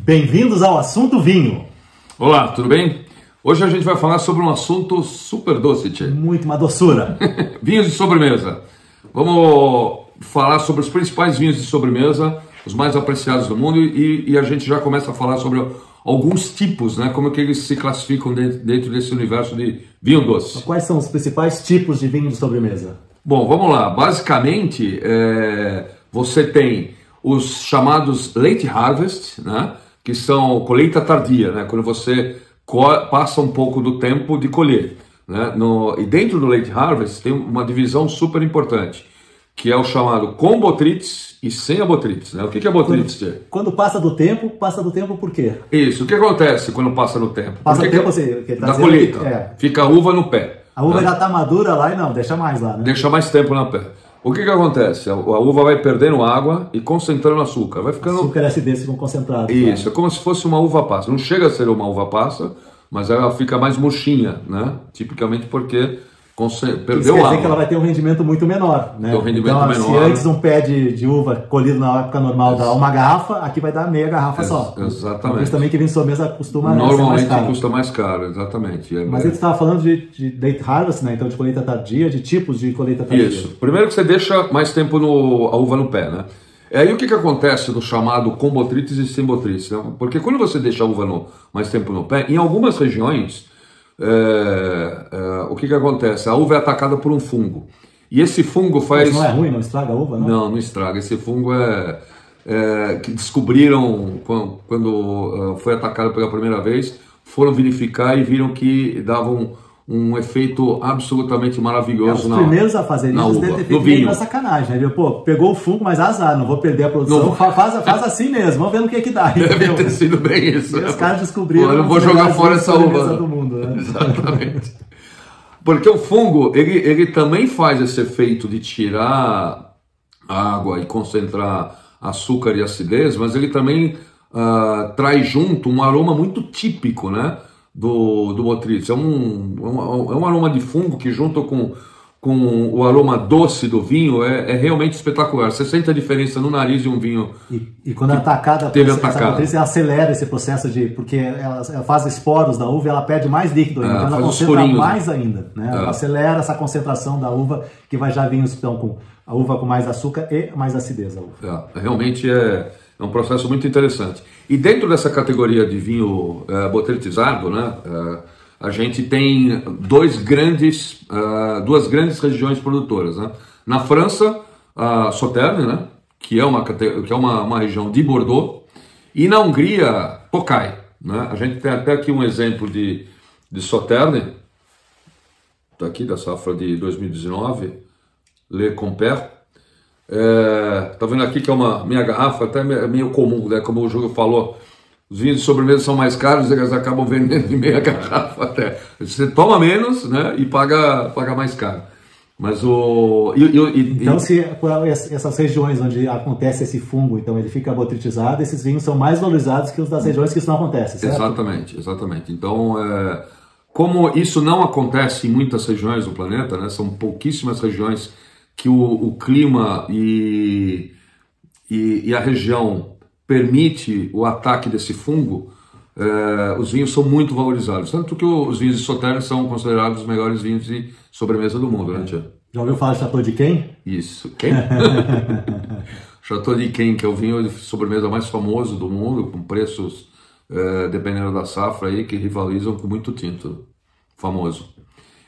Bem-vindos ao Assunto Vinho. Olá, tudo bem? Hoje a gente vai falar sobre um assunto super doce, tchê. Muito uma doçura. Vinhos de sobremesa. Vamos falar sobre os principais vinhos de sobremesa, os mais apreciados do mundo, e a gente já começa a falar sobre alguns tipos, né? Como é que eles se classificam dentro desse universo de vinho doce. Quais são os principais tipos de vinho de sobremesa? Bom, vamos lá. Basicamente, você tem os chamados late harvest, né? Que são colheita tardia, né? Quando você passa um pouco do tempo de colher, né? E dentro do late harvest tem uma divisão super importante, que é o chamado com botrytis e sem a botrytis, né? O que é botrytis? Quando passa do tempo por quê? Isso, o que acontece quando passa do tempo? Passa do tempo, assim, da colheita, fica a uva no pé. A uva já está madura lá e não, deixa mais lá, né? Deixa mais tempo na pé. O que acontece? A uva vai perdendo água e concentrando açúcar. Vai ficando... Açúcar e acidez ficam concentrados. Isso, é como se fosse uma uva passa. Não chega a ser uma uva passa, mas ela fica mais murchinha, né? Tipicamente porque perdeu água. Quer dizer água. que ela vai ter um rendimento muito menor, né? Um rendimento então, menor. Se antes um pé de uva colhido na época normal dá uma garrafa, aqui vai dar meia garrafa só. Exatamente. Por isso também que vinho de sobremesa costuma normalmente ser mais caro. Custa mais caro, exatamente. Mas ele estava falando de late harvest, né? Então de colheita tardia, de tipos de colheita tardia. Isso. Primeiro que você deixa mais tempo a uva no pé, né? Aí o que acontece do chamado com botrytis e sem botrytis, né? Porque quando você deixa a uva mais tempo no pé, em algumas regiões, o que acontece? A uva é atacada por um fungo. E esse fungo faz... Mas não é ruim? Não estraga a uva, não? Não estraga. Esse fungo que descobriram quando foi atacado pela primeira vez, foram verificar e viram que davam um efeito absolutamente maravilhoso na uva. Os primeiros a fazer isso devem ter feito meio na sacanagem, né? Pô, pegou o fungo, mas azar, não vou perder a produção, faz assim mesmo, vamos ver no que dá. Deve ter sido bem isso. E os caras descobriram... Eu não vou jogar fora essa uva. Do mundo, né? Exatamente. Porque o fungo, ele também faz esse efeito de tirar água e concentrar açúcar e acidez, mas ele também traz junto um aroma muito típico, né? Do botrytis. É um aroma de fungo que junto com o aroma doce do vinho é realmente espetacular. Você sente a diferença no nariz de um vinho. E quando é atacada, essa botrytis acelera esse processo porque ela faz esporos da uva e ela perde mais líquido ainda, então ela concentra mais ainda, né? Ela acelera essa concentração da uva, que vai já vinhos então com a uva com mais açúcar e mais acidez da uva. Realmente é um processo muito interessante. E dentro dessa categoria de vinho botrytizado, né, a gente tem duas grandes regiões produtoras, né? Na França, a Sauternes, né, que é uma região de Bordeaux, e na Hungria, Tokaj, né? A gente tem até aqui um exemplo de Sauternes, tá aqui da safra de 2019, Le Compère. Tá vendo aqui que é uma minha garrafa, até meio comum, né? Como o Júlio falou, os vinhos de sobremesa são mais caros, eles acabam vendendo em meia garrafa até. Você toma menos, né? E paga mais caro. Mas então, se essas regiões onde acontece esse fungo, então ele fica botrytizado, esses vinhos são mais valorizados que os das regiões que isso não acontece, certo? Exatamente. Então, como isso não acontece em muitas regiões do planeta, né? São pouquíssimas regiões que o clima e a região permite o ataque desse fungo, os vinhos são muito valorizados. Tanto que os vinhos de Sauternes são considerados os melhores vinhos de sobremesa do mundo, né, tia? Já ouviu falar de Chateau d'Yquem? Isso, quem? Chateau d'Yquem, que é o vinho de sobremesa mais famoso do mundo, com preços, dependendo da safra, aí, que rivalizam com muito tinto famoso.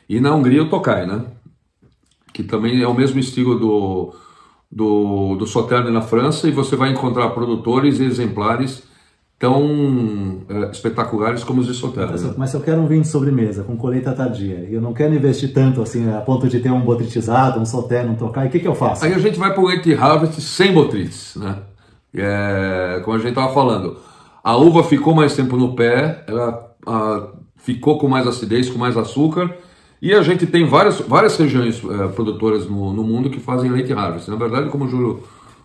E na Hungria o Tokaj, né? Que também é o mesmo estilo do Sauternes na França, e você vai encontrar produtores e exemplares tão espetaculares como os de Sauternes. Mas se eu quero um vinho de sobremesa com colheita tardia, e eu não quero investir tanto assim, a ponto de ter um botrytizado, um Sauternes, um Tokaj, o que eu faço? Aí a gente vai para o late harvest sem botrytis, né? Como a gente estava falando, a uva ficou mais tempo no pé, ela ficou com mais acidez, com mais açúcar. E a gente tem várias regiões produtoras no mundo que fazem late harvest. Na verdade, como o Júlio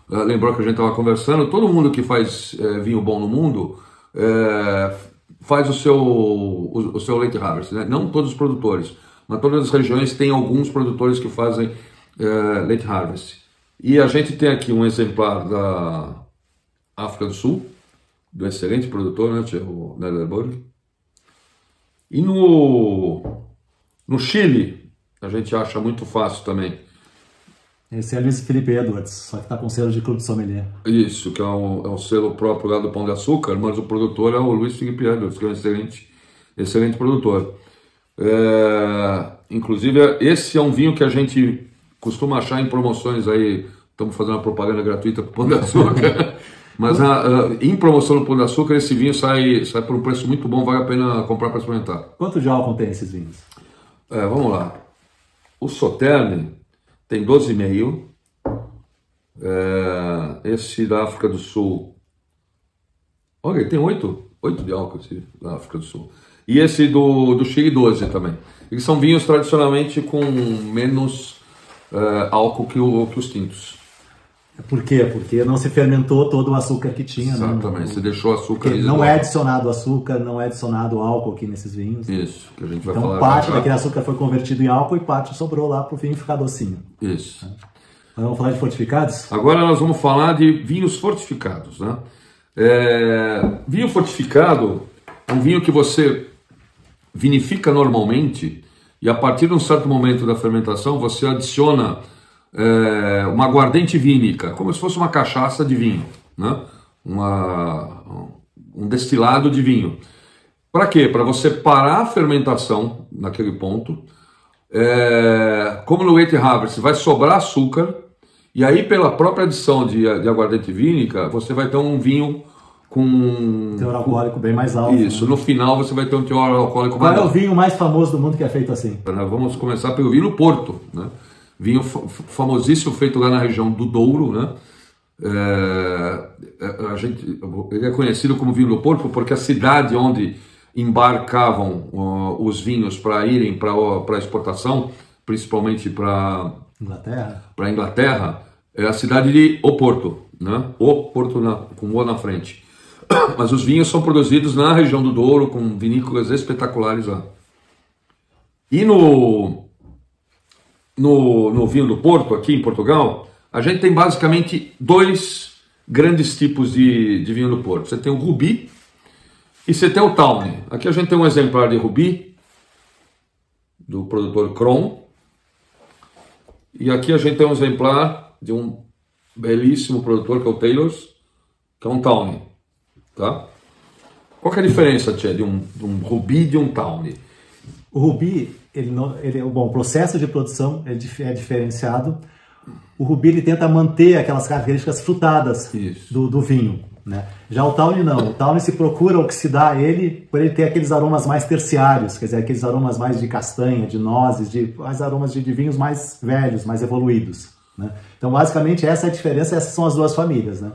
lembrou que a gente estava conversando, todo mundo que faz vinho bom no mundo faz o seu late harvest, né? Não todos os produtores, mas todas as regiões têm alguns produtores que fazem late harvest. E a gente tem aqui um exemplar da África do Sul, do excelente produtor, né, o Nederburg. E no Chile, a gente acha muito fácil também. Esse é Luiz Felipe Edwards, só que está com selo de Clube Sommelier. Isso, que é um selo próprio lá do Pão de Açúcar, mas o produtor é o Luiz Felipe Edwards, que é um excelente produtor. Inclusive, esse é um vinho que a gente costuma achar em promoções aí. Estamos fazendo uma propaganda gratuita para o Pão de Açúcar. Mas em promoção no Pão de Açúcar, esse vinho sai por um preço muito bom, vale a pena comprar para experimentar. Quanto de álcool tem esses vinhos? Vamos lá. O Sauternes tem 12,5. Esse da África do Sul, olha, ele tem 8 de álcool, esse da África do Sul. E esse do Chile, 12 também. Eles são vinhos tradicionalmente com menos álcool que os tintos. Por quê? Porque não se fermentou todo o açúcar que tinha. Exatamente, você deixou açúcar. Porque não é adicionado açúcar, não é adicionado álcool aqui nesses vinhos. Isso, que a gente vai falar. Então parte daquele açúcar foi convertido em álcool e parte sobrou lá para o vinho ficar docinho. Isso. Vamos falar de fortificados? Agora nós vamos falar de vinhos fortificados, né? Vinho fortificado é um vinho que você vinifica normalmente e a partir de um certo momento da fermentação você adiciona uma aguardente vínica, como se fosse uma cachaça de vinho, né? Um destilado de vinho. Para quê? Para você parar a fermentação naquele ponto. Como no Weight Harvest vai sobrar açúcar e aí pela própria adição de aguardente vínica você vai ter um vinho com teor alcoólico bem mais alto. Isso, né? No final você vai ter um teor alcoólico mais alto. Qual é o vinho mais famoso do mundo que é feito assim? Vamos começar pelo vinho Porto, né? Vinho famosíssimo feito lá na região do Douro, né? Ele é conhecido como vinho do Porto porque a cidade onde embarcavam os vinhos para irem para exportação, principalmente para Inglaterra, é a cidade de Oporto, né? Oporto com O na frente. Mas os vinhos são produzidos na região do Douro com vinícolas espetaculares lá. E no vinho do Porto, aqui em Portugal, a gente tem basicamente 2 grandes tipos de vinho do Porto. Você tem o Rubi e você tem o Tawny. Aqui a gente tem um exemplar de Rubi, do produtor Kron. E aqui a gente tem um exemplar de um belíssimo produtor, que é o Taylor's, que é um Tawny. Tá? Qual que é a diferença, Tchê, de um Rubi e de um Tawny? O Rubi, o processo de produção é diferenciado. O Rubi ele tenta manter aquelas características frutadas do vinho, né? Já o Tawny não. O Tawny se procura oxidar ele por ele ter aqueles aromas mais terciários, quer dizer, aqueles aromas mais de castanha, de nozes, mais aromas de vinhos mais velhos, mais evoluídos, né? Então, basicamente, essa é a diferença, essas são as duas famílias, né?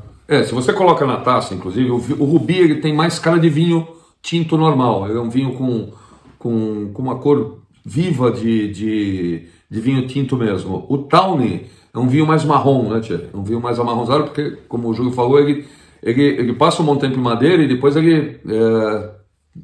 Se você coloca na taça, inclusive, o Rubi ele tem mais cara de vinho tinto normal. Ele é um vinho com uma cor viva de vinho tinto mesmo. O Tawny é um vinho mais marrom, né, Tia? É um vinho mais amarronzado, porque, como o Júlio falou, ele passa um bom tempo em madeira e depois ele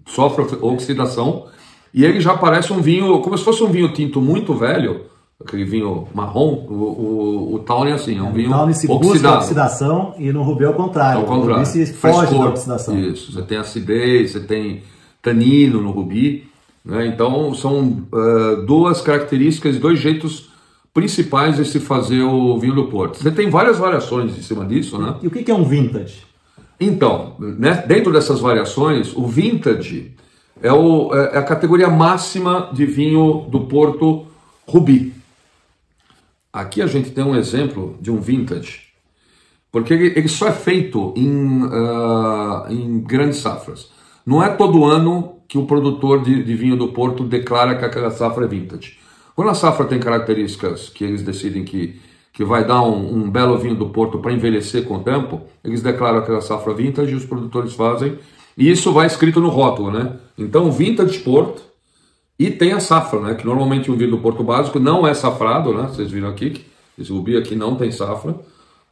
sofre oxidação e ele já parece um vinho, como se fosse um vinho tinto muito velho, aquele vinho marrom. O Tawny é assim, é um vinho oxidado. O Tawny se busca a oxidação e no Rubi é o contrário. O Rubi se foge da oxidação. Isso, você tem acidez, você tem tanino no Rubi, né? Então são 2 características e 2 jeitos principais de se fazer o vinho do Porto. Você tem várias variações em cima disso, né? E o que é um vintage? Então, né, dentro dessas variações, o vintage é a categoria máxima de vinho do Porto Rubi. Aqui a gente tem um exemplo de um vintage, porque ele só é feito em grandes safras. Não é todo ano que o produtor de vinho do Porto declara que aquela safra é vintage. Quando a safra tem características que eles decidem que vai dar um belo vinho do Porto para envelhecer com o tempo, eles declaram aquela safra vintage e os produtores fazem, e isso vai escrito no rótulo, né? Então, vintage Porto, e tem a safra, né? Que normalmente um vinho do Porto básico não é safrado, né? Vocês viram aqui, que esse Rubi aqui não tem safra,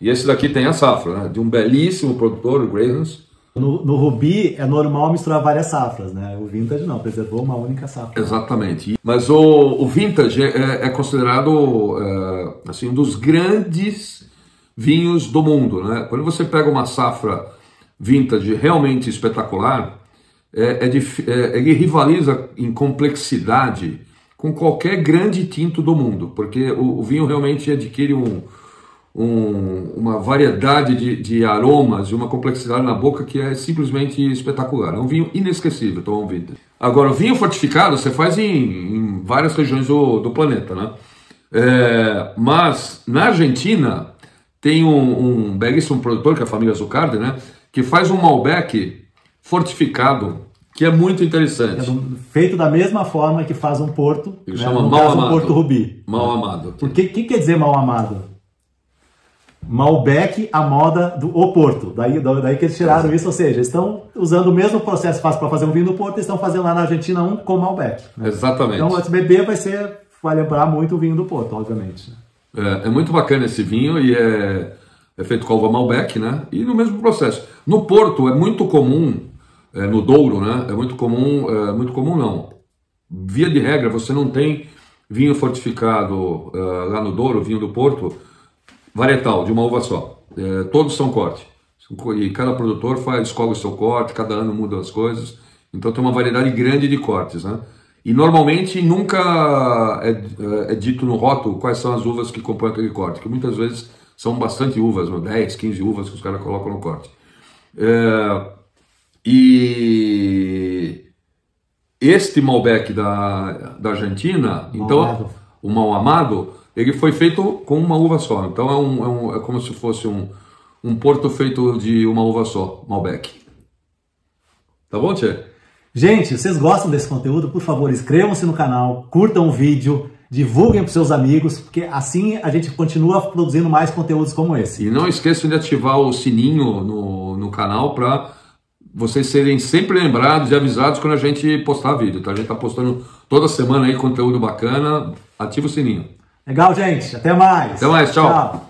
e esse daqui tem a safra, né? De um belíssimo produtor, o Grahams. No Rubi é normal misturar várias safras, né? O vintage não, preservou uma única safra. Exatamente. Mas o vintage é considerado assim, um dos grandes vinhos do mundo, né? Quando você pega uma safra vintage realmente espetacular, ele rivaliza em complexidade com qualquer grande tinto do mundo, porque o vinho realmente adquire uma variedade de aromas e uma complexidade na boca que é simplesmente espetacular. É um vinho inesquecível, tomar um vintage. Agora, o vinho fortificado você faz em várias regiões do planeta, né? Mas na Argentina tem um belíssimo produtor, que é a família Zucardi, né? Que faz um Malbec fortificado, que é muito interessante. Feito da mesma forma que faz um Porto. Ele chama Mal Amado. Um Porto Ruby. Mal Amado. O que quer dizer Mal Amado? Malbec, a moda do Porto. Daí que eles tiraram isso, ou seja, estão usando o mesmo processo para fazer um vinho do Porto, estão fazendo lá na Argentina um com Malbec. Né? Exatamente. Então o SBB vai lembrar muito o vinho do Porto, obviamente. É muito bacana esse vinho e é feito com uva Malbec, né? E no mesmo processo. No Porto é muito comum, no Douro, né? É muito comum não. Via de regra, você não tem vinho fortificado lá no Douro, vinho do Porto, varietal, de uma uva só. Todos são corte. E cada produtor escolhe o seu corte, cada ano muda as coisas. Então tem uma variedade grande de cortes, né? E normalmente nunca é dito no rótulo quais são as uvas que compõem aquele corte, que muitas vezes são bastante uvas, 10, 15 uvas que os caras colocam no corte. E este Malbec da Argentina, então, o Mal Amado, ele foi feito com uma uva só. Então é como se fosse um Porto feito de uma uva só, Malbec. Tá bom, Tchê? Gente, vocês gostam desse conteúdo? Por favor, inscrevam-se no canal, curtam o vídeo, divulguem para seus amigos, porque assim a gente continua produzindo mais conteúdos como esse. E não esqueçam de ativar o sininho no canal para vocês serem sempre lembrados e avisados quando a gente postar vídeo, tá? A gente tá postando toda semana aí conteúdo bacana. Ativa o sininho. Legal, gente. Até mais. Até mais. Tchau.